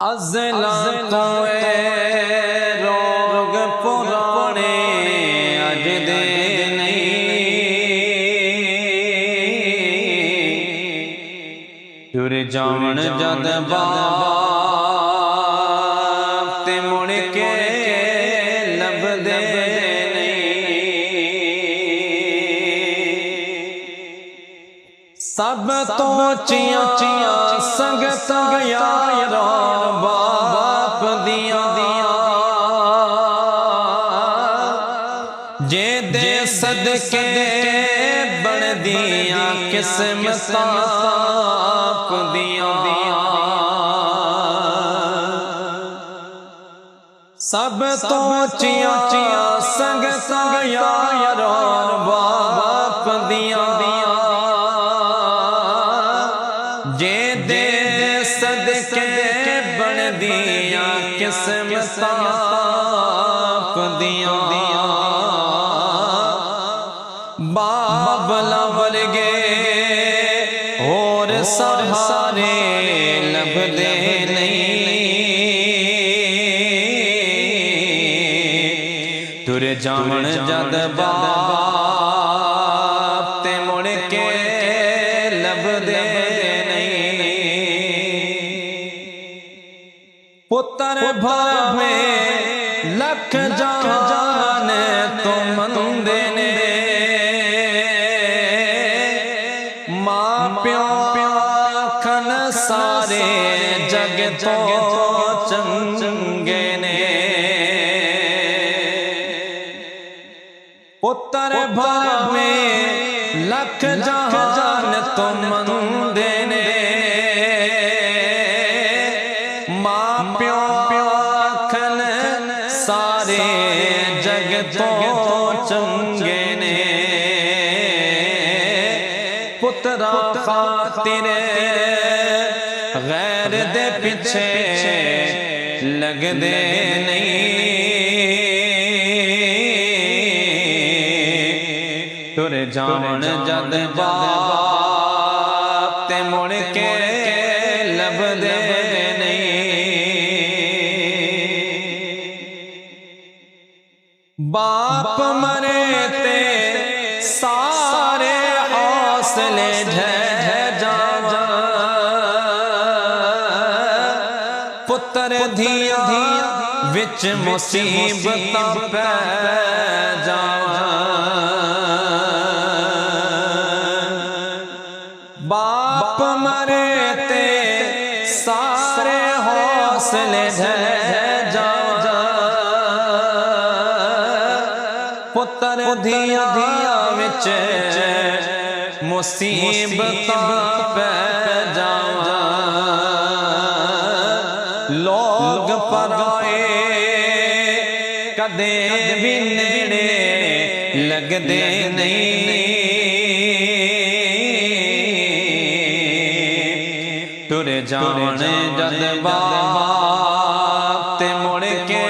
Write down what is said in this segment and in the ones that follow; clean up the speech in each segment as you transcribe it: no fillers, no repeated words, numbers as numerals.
ازلا کوئے روگ پرانے اج دے نہیں ٹر جان جد باپ تے مڑ کے لب دے سب تو چیاں سنگت یاراں باپ دیاں جے دے صدقے بن دیاں قسمتاں آپ دیاں سب تو چیاں سنگت یاراں باپ دیاں جے دے صدقے بن دیاں قسمتاں آپ دیاں بابلا ورگے اور سہارے لب دے نہیں ٹر جان جد باپ تے مڑ کے لب دے پتر بھاوے لکھ جان تو مندے نے ماں پیو کھن سارے جگ تو چنگے نے پتر بھاوے لکھ جان تو مندے نے سارے جگ تو چنگے نے پترا خاطر غیر دے پیچھے لگ دے نہیں ٹر جان جد باپ تے مڑ کے لب دے باپ مرے تے سارے حوصلے ڈھہ جاواں پتر دھیاں وچ مصیبتاں پہ جاواں باپ مرے تے سارے حوصلے ڈھہ پتر دھیاں وچ مصیبتاں پہ جاواں لوگ پرائے کدے بھی نیڑے لگ دے نہیں ٹر جان جد باپ تے مڑ کے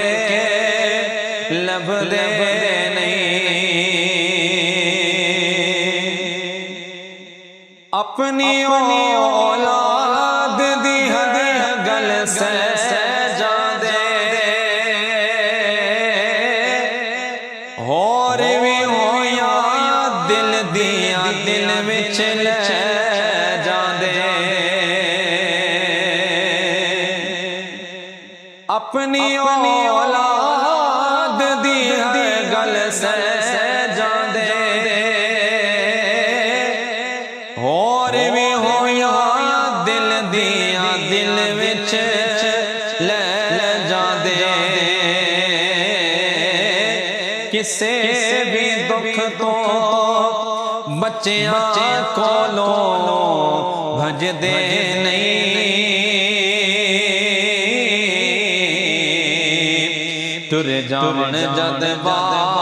لب دے اپنی اولاد دی ہر گل سہ جاندے ہور وی ہویاں دل دیاں دل وچ لے جاندے اپنی اولاد دی ہر گل سہ جاندے اور بھی ہویاں دل دیاں دل وچ لے جاندے کسے بھی دکھ تو بچیاں کولوں بھج دے نہیں ٹر جان جد باپ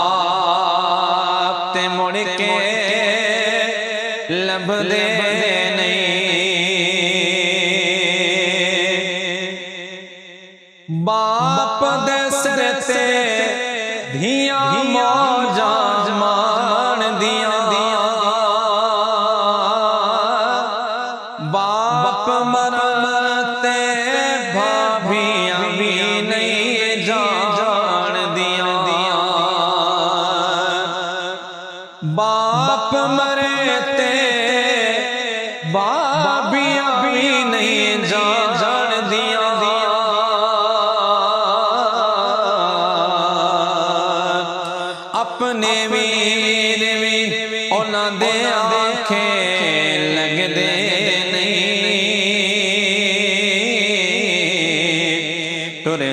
تے مڑ کے لب دے نہیں باپ دے سر تے دھیاں موجاں مان دیاں باپ مرتے بھابھی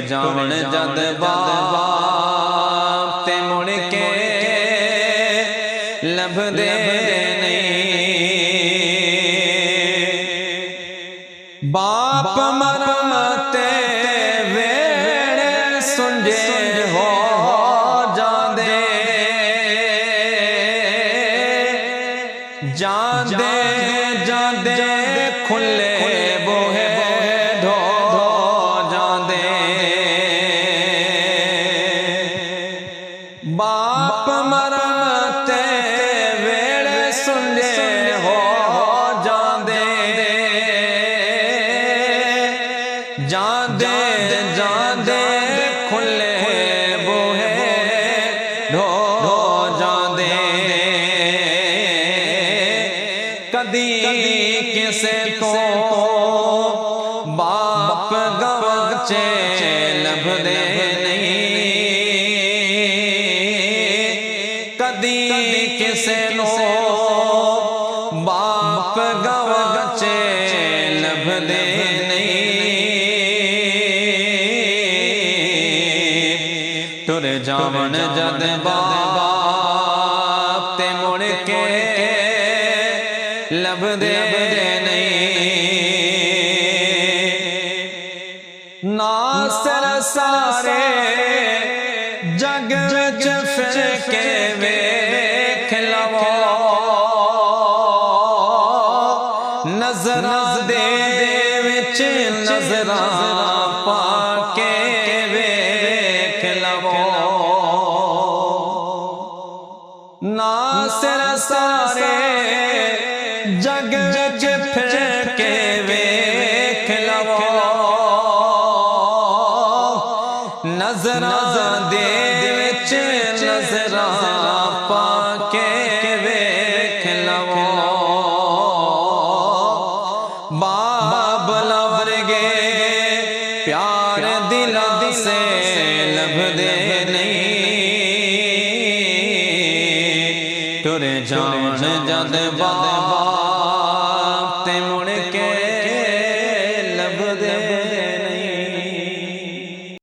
ਜਾਵਣ ਜਦ ਬਾਪ ਤੇ ਮੁੜ ਕੇ ਲੱਭਦੇ ਨਹੀਂ। ਬਾਪ ਮਰਨ ਤੇ ਵੇੜੇ ਸੁੰਝੇ ਹੋ ਜਾਂਦੇ, ਜਾਂਦੇ ਜਾਂਦੇ ਖੁੱਲੇ ਬੂਹੇ ਢੋ ਜਾਂਦੇ। ਬਾਪ ਮਰਨ ਤੇ ਵੇੜੇ ਸੁੰਝੇ ਹੋ ਜਾਂਦੇ, ਜਾਂਦੇ ਜਾਂਦੇ ਖੁੱਲੇ ਬੂਹੇ ਢੋ ਜਾਂਦੇ। ਕਦੀ ਕਿਸੇ ਤੋਂ ਬਾਪ ਗਵਾਚੇ ਲੱਭਦੇ ਨਹੀਂ, ਕਦੀ ਕਿਸੇ ਨੂੰ ਬਾਪ ਗਵਾਚੇ ਲੱਭਦੇ ਨਹੀਂ। ਤੁਰ ਜਾਵਣ ਜਦ ਬਾਪ ਤੇ ਮੁੜ ਕੇ ਲੱਭਦੇ ਨਹੀਂ। ਨਾਸਰ ਸਾਰੇ ਜਗ ਵਿੱਚ ਫਿਰ ਕੇ ਵੇਖ ਲਵੋ, ਨਜ਼ਰਾਂ ਦੇ ਵਿੱਚ ਨਜ਼ਰਾਂ ਪਾ ਕੇ ਵੇਖ ਲਵੋ। ਨਾਸਰ ਸਾਰੇ ਜਗ ਵਿੱਚ ਫਿਰ ਕੇ ਵੇਖ ਲਵੋ, ਨਜ਼ਰਾਂ ਦੇ ਵਿੱਚ ਨਜ਼ਰਾਂ ਪਾ ਕੇ ਵੇਖ ਲਵੋ। ਬਾਬਲਾ ਵਰਗੇ ਪਿਆਰ ਦਿਲਾਂ ਸੇ ਲੱਭਦੇ ਨਹੀਂ। ਤੁਰ ਜਾਵਣ ਜਦ ਬਾਪ